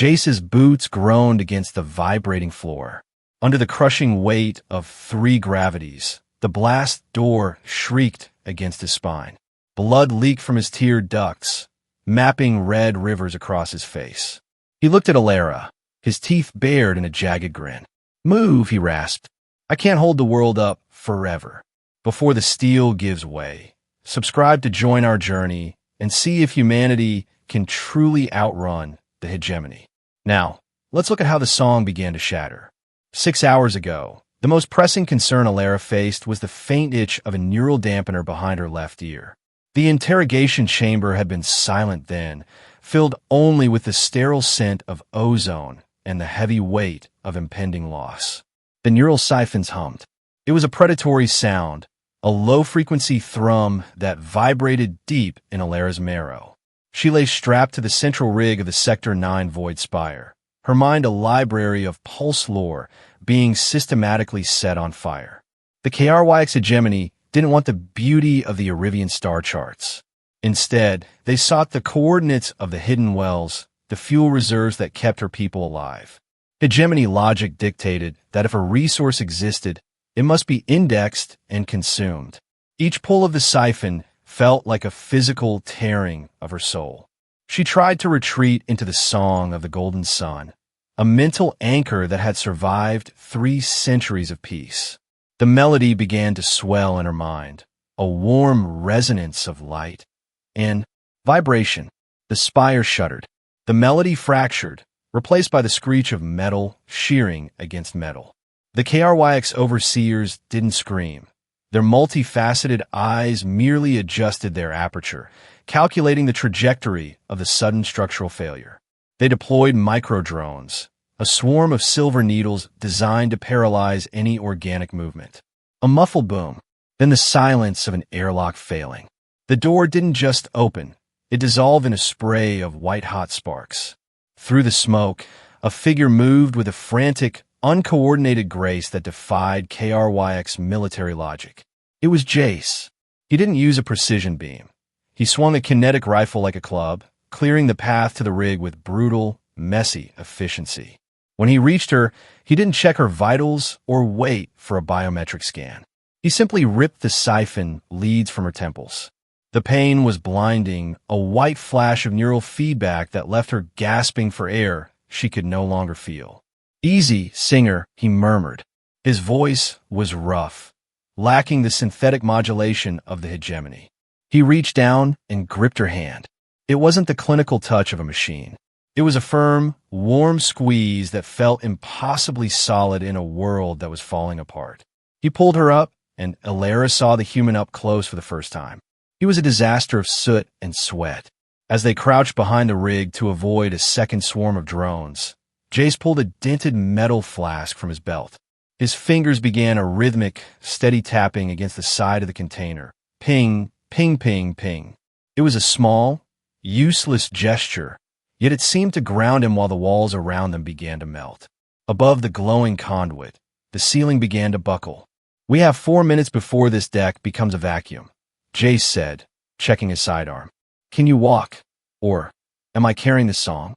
Jace's boots groaned against the vibrating floor. Under the crushing weight of 3 gravities, the blast door shrieked against his spine. Blood leaked from his tear ducts, mapping red rivers across his face. He looked at Alara, his teeth bared in a jagged grin. "Move," he rasped. "I can't hold the world up forever. Before the steel gives way. Subscribe to join our journey and see if humanity can truly outrun the hegemony." Now, let's look at how the song began to shatter. 6 hours ago, the most pressing concern Alara faced was the faint itch of a neural dampener behind her left ear. The interrogation chamber had been silent then, filled only with the sterile scent of ozone and the heavy weight of impending loss. The neural siphons hummed. It was a predatory sound, a low-frequency thrum that vibrated deep in Alara's marrow. She lay strapped to the central rig of the Sector 9 Void Spire, her mind a library of pulse lore being systematically set on fire. The KRYX hegemony didn't want the beauty of the Arivian star charts. Instead, they sought the coordinates of the hidden wells, the fuel reserves that kept her people alive. Hegemony logic dictated that if a resource existed, it must be indexed and consumed. Each pull of the siphon felt like a physical tearing of her soul. She tried to retreat into the song of the golden sun, a mental anchor that had survived 3 centuries of peace. The melody began to swell in her mind, a warm resonance of light and vibration. The spire shuddered. The melody fractured, replaced by the screech of metal shearing against metal. The KRYX overseers didn't scream. Their multifaceted eyes merely adjusted their aperture, calculating the trajectory of the sudden structural failure. They deployed microdrones, a swarm of silver needles designed to paralyze any organic movement. A muffled boom, then the silence of an airlock failing. The door didn't just open, it dissolved in a spray of white-hot sparks. Through the smoke, a figure moved with a frantic, uncoordinated grace that defied KRYX military logic. It was Jace. He didn't use a precision beam. He swung a kinetic rifle like a club, clearing the path to the rig with brutal, messy efficiency. When he reached her, he didn't check her vitals or wait for a biometric scan. He simply ripped the siphon leads from her temples. The pain was blinding, a white flash of neural feedback that left her gasping for air she could no longer feel. "Easy, Singer," he murmured. His voice was rough, lacking the synthetic modulation of the hegemony. He reached down and gripped her hand. It wasn't the clinical touch of a machine. It was a firm, warm squeeze that felt impossibly solid in a world that was falling apart. He pulled her up, and Alara saw the human up close for the first time. He was a disaster of soot and sweat. As they crouched behind the rig to avoid a second swarm of drones, Jace pulled a dented metal flask from his belt. His fingers began a rhythmic, steady tapping against the side of the container. Ping, ping, ping, ping. It was a small, useless gesture, yet it seemed to ground him while the walls around them began to melt. Above the glowing conduit, the ceiling began to buckle. "We have 4 minutes before this deck becomes a vacuum," Jace said, checking his sidearm. "Can you walk? Or am I carrying the song?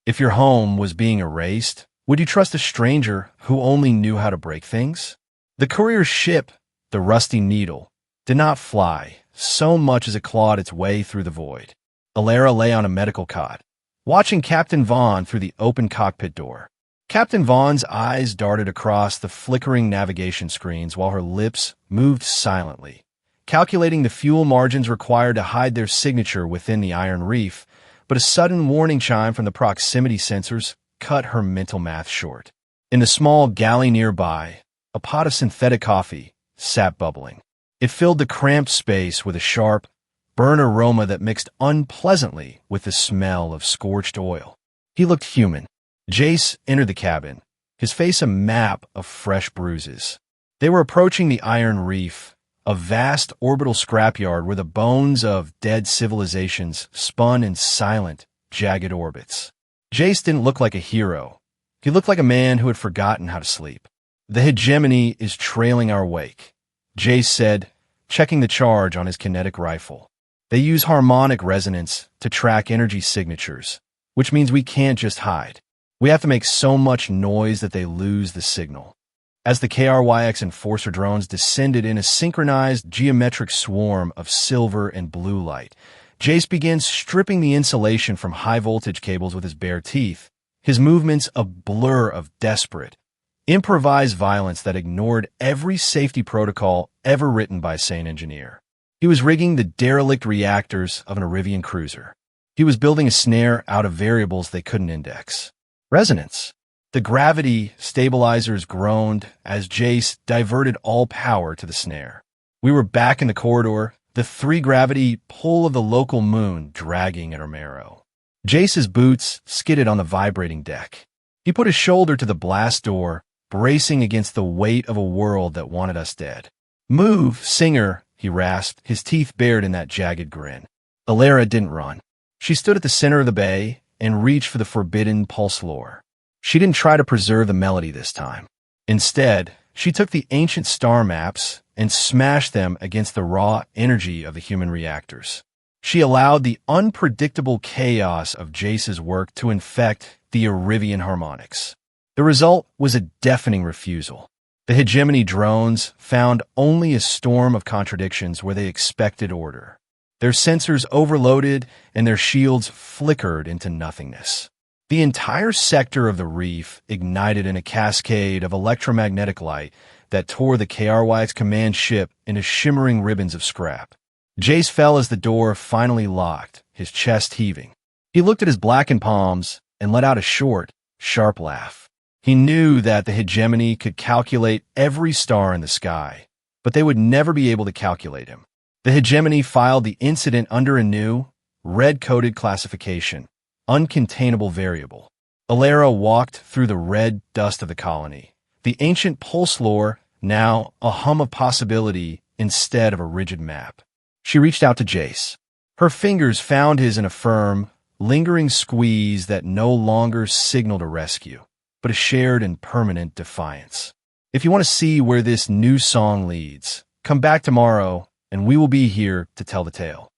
If your home was being erased, would you trust a stranger who only knew how to break things?" The courier's ship, the Rusty Needle, did not fly so much as it clawed its way through the void. Alara lay on a medical cot, watching Captain Vaughn through the open cockpit door. Captain Vaughn's eyes darted across the flickering navigation screens while her lips moved silently, calculating the fuel margins required to hide their signature within the iron reef, but a sudden warning chime from the proximity sensors cut her mental math short. In the small galley nearby, a pot of synthetic coffee sat bubbling. It filled the cramped space with a sharp, burnt aroma that mixed unpleasantly with the smell of scorched oil. He looked human. Jace entered the cabin, his face a map of fresh bruises. They were approaching the iron reef, a vast orbital scrapyard where the bones of dead civilizations spun in silent, jagged orbits. Jace didn't look like a hero. He looked like a man who had forgotten how to sleep. "The hegemony is trailing our wake," Jace said, checking the charge on his kinetic rifle. "They use harmonic resonance to track energy signatures, which means we can't just hide. We have to make so much noise that they lose the signal. As the KRYX Enforcer drones descended in a synchronized geometric swarm of silver and blue light, Jace began stripping the insulation from high-voltage cables with his bare teeth, his movements a blur of desperate, improvised violence that ignored every safety protocol ever written by a sane engineer. He was rigging the derelict reactors of an Arivian cruiser. He was building a snare out of variables they couldn't index. Resonance. The gravity stabilizers groaned as Jace diverted all power to the snare. We were back in the corridor, the three-gravity pull of the local moon dragging at our marrow. Jace's boots skidded on the vibrating deck. He put his shoulder to the blast door, bracing against the weight of a world that wanted us dead. "Move, Singer," he rasped, his teeth bared in that jagged grin. Alara didn't run. She stood at the center of the bay and reached for the forbidden pulse lore. She didn't try to preserve the melody this time. Instead, she took the ancient star maps and smashed them against the raw energy of the human reactors. She allowed the unpredictable chaos of Jace's work to infect the Arivian harmonics. The result was a deafening refusal. The hegemony drones found only a storm of contradictions where they expected order. Their sensors overloaded and their shields flickered into nothingness. The entire sector of the reef ignited in a cascade of electromagnetic light that tore the KRYX command ship into shimmering ribbons of scrap. Jace fell as the door finally locked, his chest heaving. He looked at his blackened palms and let out a short, sharp laugh. He knew that the hegemony could calculate every star in the sky, but they would never be able to calculate him. The hegemony filed the incident under a new, red-coded classification, uncontainable variable. Alara walked through the red dust of the colony, the ancient pulse lore now a hum of possibility instead of a rigid map. She reached out to Jace. Her fingers found his in a firm, lingering squeeze that no longer signaled a rescue, but a shared and permanent defiance. If you want to see where this new song leads, come back tomorrow and we will be here to tell the tale.